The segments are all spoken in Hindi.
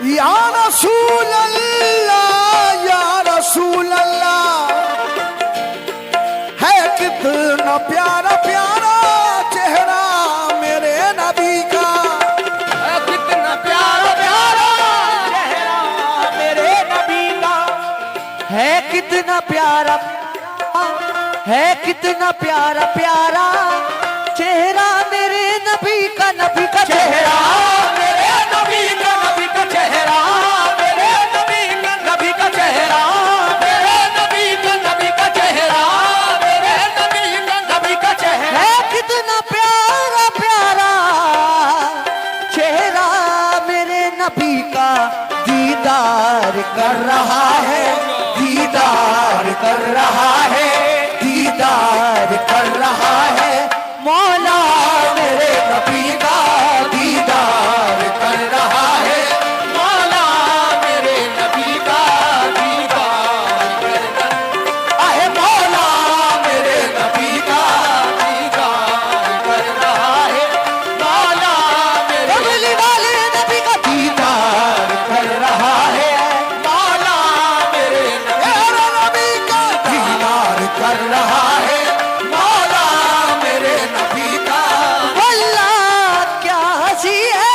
या रसूल अल्लाह, या रसूल अल्लाह, है कितना प्यारा प्यारा चेहरा मेरे नबी का, है कितना प्यारा प्यारा चेहरा मेरे नबी का, है कितना प्यारा, है कितना प्यारा प्यारा चेहरा मेरे नबी का, नबी का चेहरा मेरे नबी का, नबी का चेहरा मेरे नबी का, नबी का चेहरा मेरे नबी का, नबी का चेहरा मेरे नबी का, नबी का चेहरा, है कितना प्यारा प्यारा चेहरा मेरे नबी का, दीदार कर रहा है, दीदार कर रहा है, दीदार कर रहा है मौला मेरे नबी का, दीदार कर रहा है मौला मेरे नबी का दीदार कर, आहे मौला मेरे नबी का, दीदार कर रहा है मौला मेरे कमली वाले नबी का दीदार कर रहा है मौला मेरे मेरे नबी का दीदार कर रहा है मौला मेरे नबी का, अल्लाह क्या हंसी है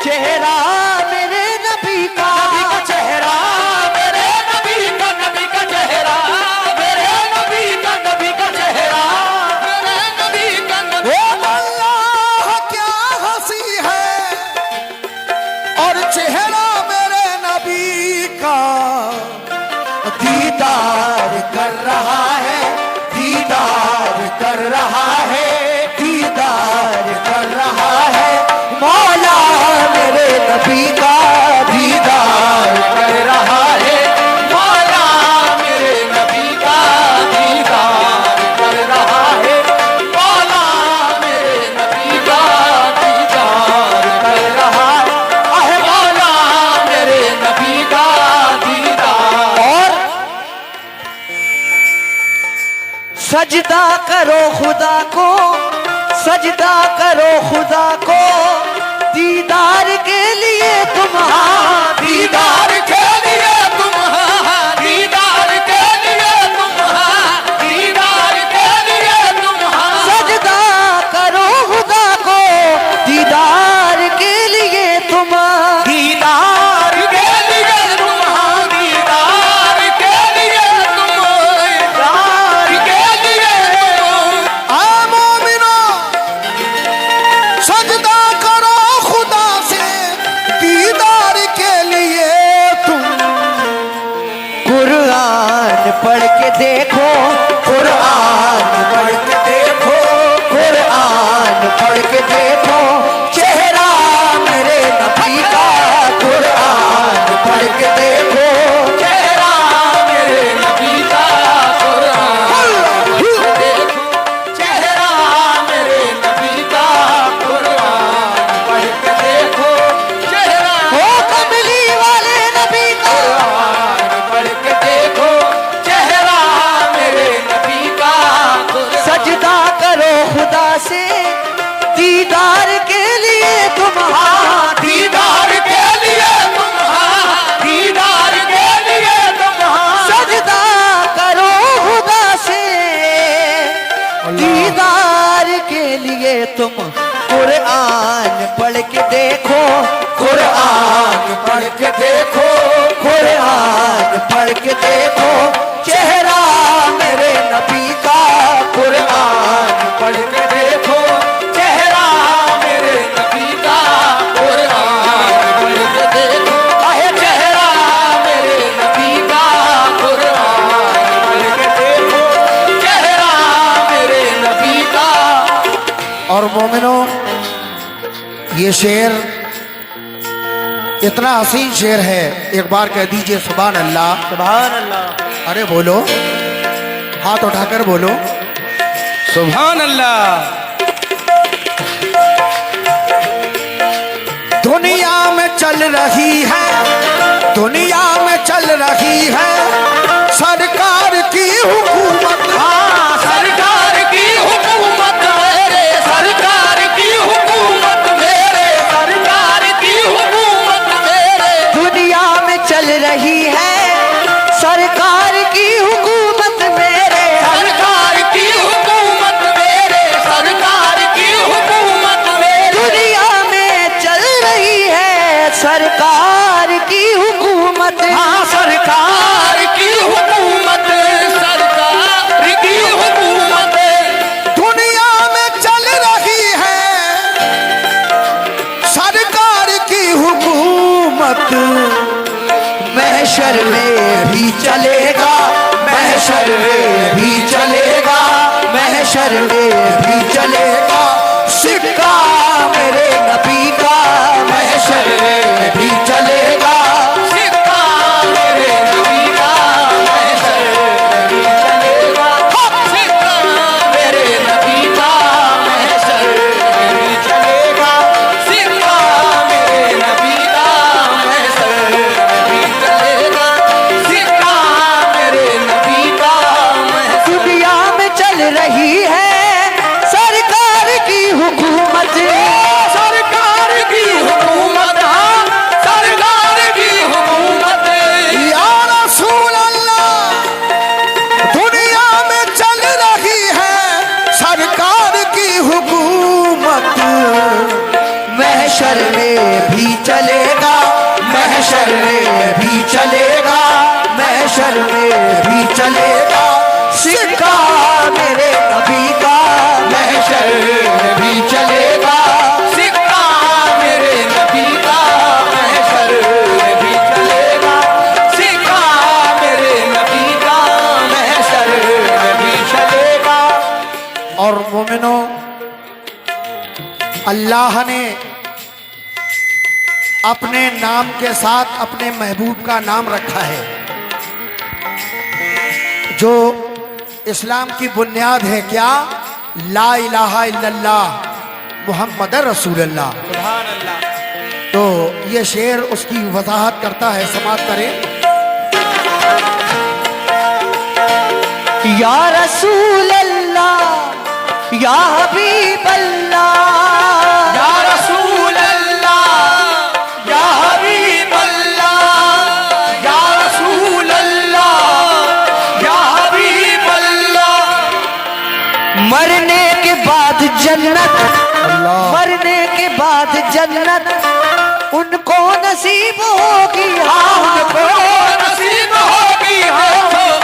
चेहरा मेरे नबी का, नबी का चेहरा मेरे नबी का, नबी का चेहरा मेरे नबी का, नबी का चेहरा मेरे नबी का, नबी ओ अल्लाह क्या हंसी है और चेहरा मेरे नबी का, दीदार कर रहा है, दीदार कर रहा है, दीदार कर रहा है मौला मेरे नबी का, दीदार कर रहा है मौला मेरे नबी का दीदार कर रहा है मौला मेरे नबी का दीदार कर रहा है, आहे मौला मेरे नबी का दीदार, और सजदा करो खुदा को, सजदा करो खुदा को, दीदार के लिए तुम्हारा दीदार के लिए तुम, दीदार के लिए तुम, दीदार के लिए तुम, सजदा करो खुदा को, दीदार के लिए तुम दीदार के लिए तुम, दीदार के लिए तुम, दीदार के लिए तुम, आ मोमिनो सजदा करो खुदा से दीदार के लिए तुम, कुरान पढ़ के देखो, कुरान पढ़ के देखो, कुरान पढ़ के देखो चेहरा मेरे नबी का, कुरान पढ़ के देखो चेहरा मेरे नबी का, कुरान देखो चेहरा मेरे नबी का, कुरान पढ़ के देखो चेहरा, ओ कमली वाले नबी का, कुरान पढ़ के देखो चेहरा मेरे नबी का, सजदा करो खुदा से दीदार के लिए तुम्हारा, दीदार के लिए तुम, दीदार के लिए तुम, सजदा करो खुदा से दीदार के लिए तुम, कुरान पढ़ के देखो, कुरान पढ़ के देखो, कुरान पढ़ के देखो चेहरा मेरे नबी का, कुरान पढ़ के देखो चेहरा मेरे नबी का, कुरान पढ़ के देखो, आहे चेहरा मेरे नबी का, कुरान पढ़ के देखो चेहरा मेरे नबी का, और मोमिनो ये शेर इतना हसीन शेर है, एक बार कह दीजिए सुभान अल्लाह, सुभान अल्लाह, अरे बोलो, हाथ उठाकर बोलो सुभान अल्लाह, दुनिया में चल रही है, दुनिया में चल रही है सरकार की हुकूमत, सरकार की हुकूमत मेरे, सरकार की हुकूमत मेरे, सरकार की हुकूमत मेरे, चलेगा, महशर में भी चलेगा, महशर में भी चलेगा, सिक्का मेरे नबी का महशर में भी चलेगा, सिक्का मेरे नबी का महशर में भी चलेगा, सिक्का मेरे नबी का महशर में भी चलेगा, सिक्का मेरे नबी का महशर में भी चलेगा, सिक्का मेरे नबी का महशर। दुनिया में चल रही है सरकार की हुकूमत, सरकार की हुकूमत, सरकार की हुकूमत। या रसूल अल्लाह, दुनिया में चल रही है सरकार की हुकूमत, महशर में भी चलेगा, महशर में भी चलेगा, महशर में भी चलेगा, सिक्का मेरे नबी का महशर में भी चलेगा, सिक्का मेरे नबी का महशर में भी चलेगा, सिक्का मेरे नबी का महशर में भी चलेगा। और मोमिनो, अल्लाह ने अपने नाम के साथ अपने महबूब का नाम रखा है, जो इस्लाम की बुनियाद है। क्या? ला इलाहा इल्लल्लाह मुहम्मद रसूलुल्लाह। सुभान अल्लाह। तो ये शेर उसकी वजाहत करता है, समाप्त करें। या रसूल अल्लाह या हबीब अल्लाह, या रसूल अल्लाह, या हबीब अल्लाह, या रसूल अल्लाह, या हबीब अल्लाह। मरने के बाद जन्नत, अल्लाह। मरने के बाद जन्नत उनको नसीब होगी, हाँ उनको नसीब होगी, हाँ उनको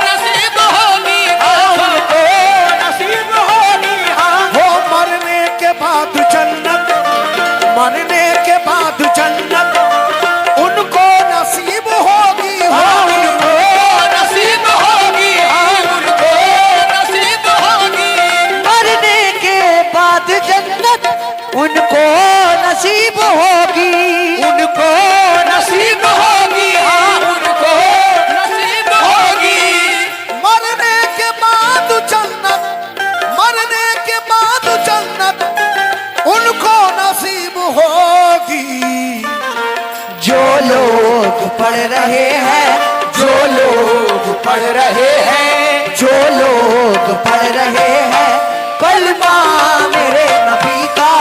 नसीब होगी, हाँ उनको नसीब होगी, हाँ। वो मरने के बाद जन्नत, मरने के बाद जन्नत उनको नसीब होगी, हाँ उनको नसीब होगी, हाँ उनको नसीब होगी। मरने के बाद जन्नत उनको नसीब होगी, उनको नसीब होगी, हाँ उनको नसीब होगी। मरने के बाद जन्नत, मरने के बाद जन्नत उनको नसीब होगी। जो लोग पढ़ रहे हैं, जो लोग पढ़ रहे हैं, जो लोग पढ़ रहे हैं कलमा मेरे नबी का,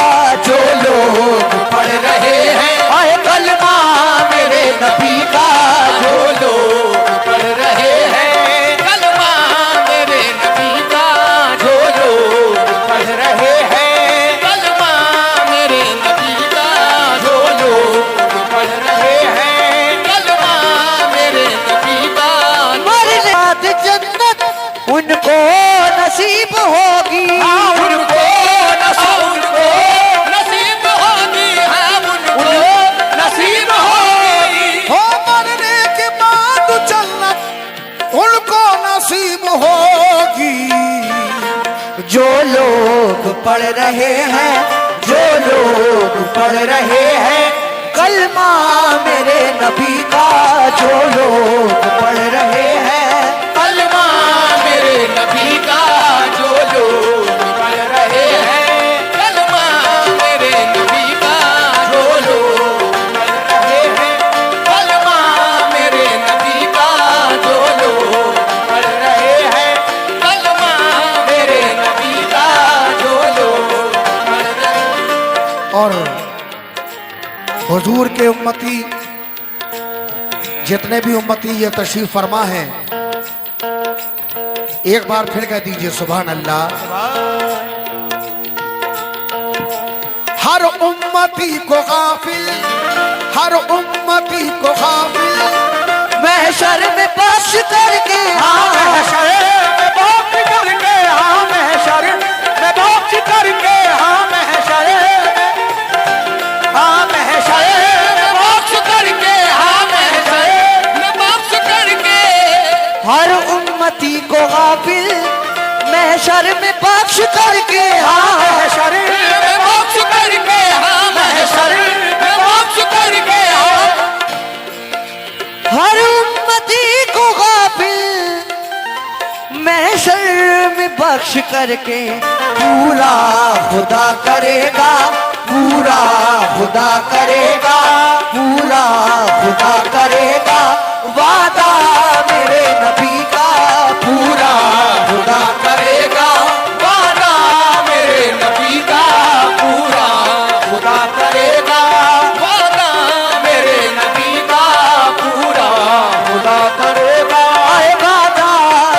जो लोग पढ़ रहे हैं, आए कलमा मेरे नबी का, जो लोग पढ़ रहे हैं, कलमा मेरे नबी का, जो लोग पढ़ रहे हैं, कलमा मेरे नबी का, जो लोग पढ़ रहे हैं, कलमा मेरे नबी का। मरने के बाद जन्नत उनको नसीब होगी, हाँ उनको नसीब होगी, हाँ उनको नसीब होगी। हो मरने के बाद जन्नत उनको नसीब होगी। जो लोग पढ़ रहे हैं, जो लोग पढ़ रहे हैं कलमा मेरे नबी का, जो लोग पढ़ रहे हैं कलमा मेरे नबी का, जो लोग पढ़ रहे हैं, कलमा मेरे नबी का, जो लोग पढ़ रहे हैं, कलमा मेरे नबी का, जो लोग पढ़ रहे हैं, कलमा मेरे नबी का, जो लोग पढ़ रहे हैं। और हुजूर के उम्मती जितने भी उम्मती ये तशरीफ फरमा है, एक बार फिर कह दीजिए सुभान अल्लाह। हर उम्मती को गाफिल, हर उम्मती को गाफिल महशर में बख्श करके, हाँ महशर में बख्श करके, हाँ महशर में बख्श करके, हाँ महशर में, हाँ महशर में बख्श करके, हाँ महशर में बख्श करके, बख्श करके हाँ महशर में मोक्ष करके हाँ महशर में मोक्ष करके हाँ हर उम्मती को गाफिल महशर में बख्श करके पूरा खुदा करेगा, पूरा खुदा करेगा, पूरा खुदा करेगा वादा मेरे नबी का, पूरा खुदा करेगा वादा मेरे नबी का पूरा खुदा करेगा, वादा मेरे नबी का पूरा खुदा करेगा, वादा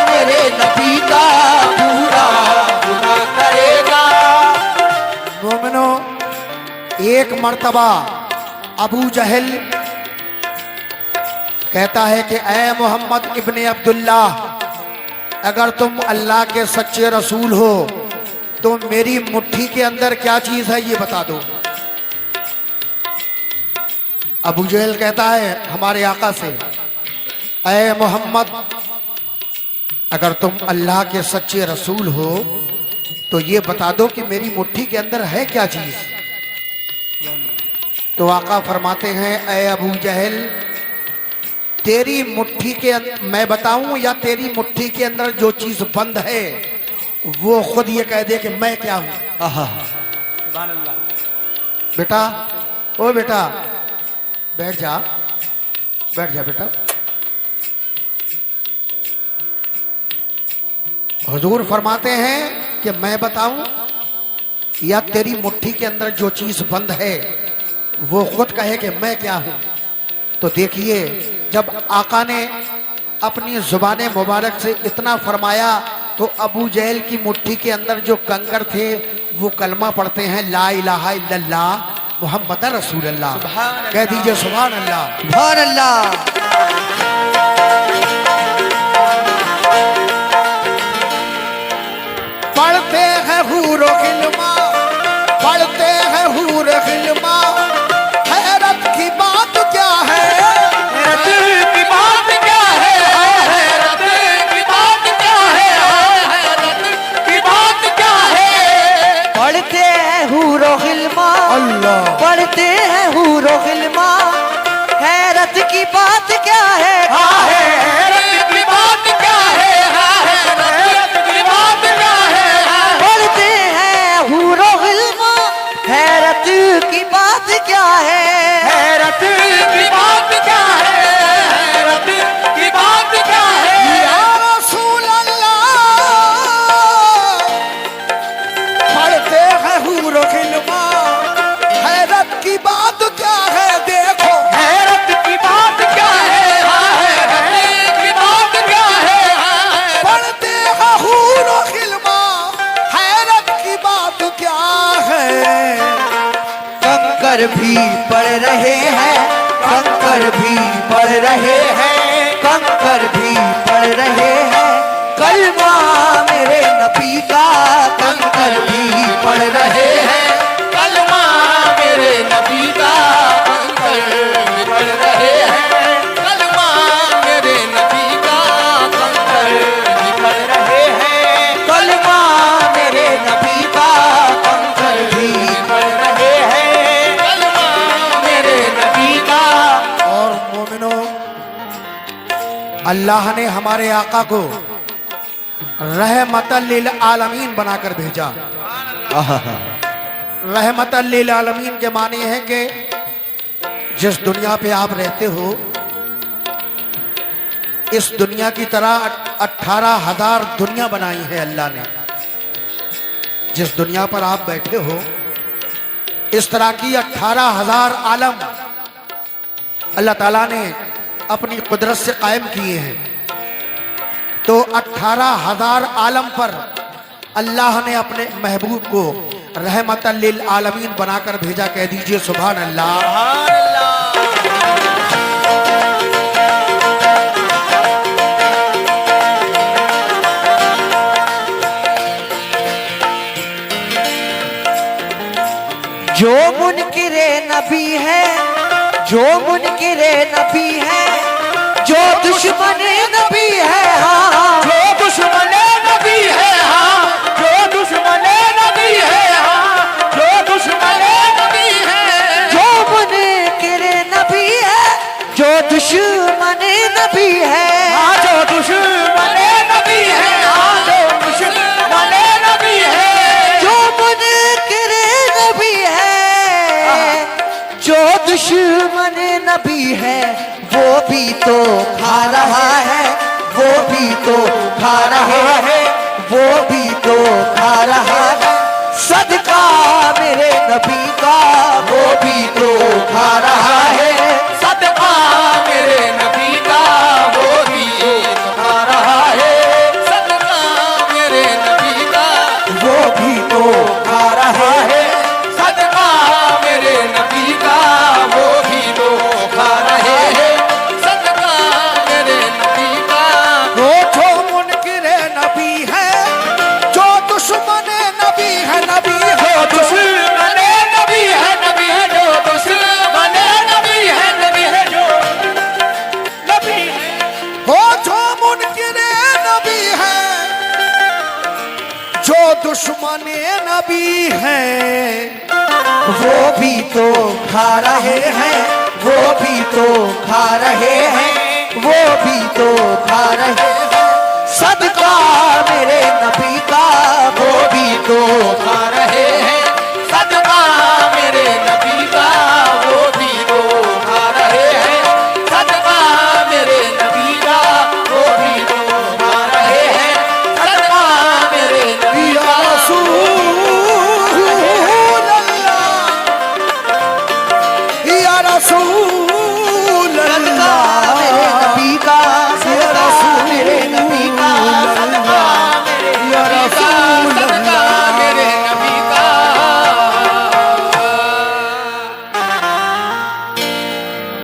मेरे नबी का पूरा खुदा करेगा। मोमिनो, एक मर्तबा अबू जहल कहता है कि ऐ मोहम्मद इब्ने अब्दुल्ला, अगर तुम अल्लाह के सच्चे रसूल हो तो मेरी मुट्ठी के अंदर क्या चीज है ये बता दो। अबू जहल कहता है हमारे आका से, ऐ मोहम्मद अगर तुम अल्लाह के सच्चे रसूल हो तो ये बता दो कि मेरी मुट्ठी के अंदर है क्या चीज। तो आका फरमाते हैं, ऐ अबू जहल तेरी मुट्ठी के मैं बताऊं या तेरी मुट्ठी के अंदर जो चीज बंद है वो खुद ये कह दे कि मैं क्या हूं। बेटा, ओ बेटा बैठ जा, बैठ जा बेटा। हुजूर फरमाते हैं कि मैं बताऊं या तेरी मुट्ठी के अंदर जो चीज बंद है वो खुद कहे कि मैं क्या हूं। तो देखिए, जब आका ने अपनी जुबान मुबारक से इतना फरमाया तो अबू जहल की मुट्ठी के अंदर जो कंकर थे वो कलमा पढ़ते हैं, ला इलाहा इल्लल्लाह मुहम्मद रसूलुल्लाह। कह दीजिए सुभान अल्लाह, सुभान अल्लाह। पढ़ते हैं हूर खिलमा, पढ़ते हैं हूर खिलमा, हैरत की बात क्या है, हैरत की बात क्या है, हैरत की बात क्या है, हैरत की बात क्या है। पढ़ते हैं हूरो गिल्मा, अल्लाह पढ़ते हैं हूरो गिल्मा, हैरत की बात क्या है, हैरत की बात क्या है, हैरत की बात क्या है। पढ़ते हैं हूरो गिल्मा, हैरत की बात क्या है, हैरत की बात क्या है, हैरत की बात क्या है। या रसूल अल्लाह, पढ़ते हैं हूर खिलमा, हैरत की बात क्या है, देखो हैरत की बात क्या है, हैरत की बात क्या है। पढ़ते हैं हूर खिलमा, हैरत की बात क्या है। कंकर भी पढ़ रहे हैं, कंकर भी पढ़ रहे हैं, कंकर भी पढ़ रहे हैं कलमा मेरे नबी का, कंकर भी पढ़ रहे हैं। कलमा मेरे नबी का कंकर पढ़ रहे हैं, कलमा मेरे नबी का कंकर पढ़ रहे हैं, कलमा मेरे नबी का कंकर भी पढ़ रहे हैं, कलमा मेरे नबी का। और मोमिनो, अल्लाह ने हमारे आका को रहमतल लिल आलमीन बनाकर भेजा। रहमतल लिल आलमीन के माने हैं कि जिस दुनिया पे आप रहते हो इस दुनिया की तरह 18,000 दुनिया बनाई है अल्लाह ने। जिस दुनिया पर आप बैठे हो इस तरह की 18,000 आलम अल्लाह ताला ने अपनी कुदरत से कायम किए हैं। तो 18,000 आलम पर अल्लाह ने अपने महबूब को रहमतल लिल आलमीन बनाकर भेजा। कह दीजिए सुभान अल्लाह। जो मुनकिरे नबी है, जो मुनकिरे नबी है, जो दुश्मन नबी है, हाँ जो दुश्मन नबी है, हाँ जो दुश्मन नबी है वो भी तो खा रहा है, वो भी तो खा रहा है, वो भी तो खा रहा है। सदका मेरे नबी का वो भी तो खा रहा है, सदका मेरे नबी का वो भी तो खा रहा है, सदका मेरे नबी का वो भी तो खा रहा है। सदका मेरे नबी का वो भी तो खा रहे हैं, सदका मेरे नबी का। वो जो मुनकिरे नबी है, जो दुश्मन नबी है, नबी है दुश्मन नबी है, नबी है जो दुश्मन नबी है, नबी है जो नबी है। वो जो मुनकिरे नबी है, जो दुश्मन नबी है, वो भी तो खा रहे हैं, वो भी तो खा रहे हैं, वो भी तो खा रहे हैं। सदका मेरे नबी का वो भी तो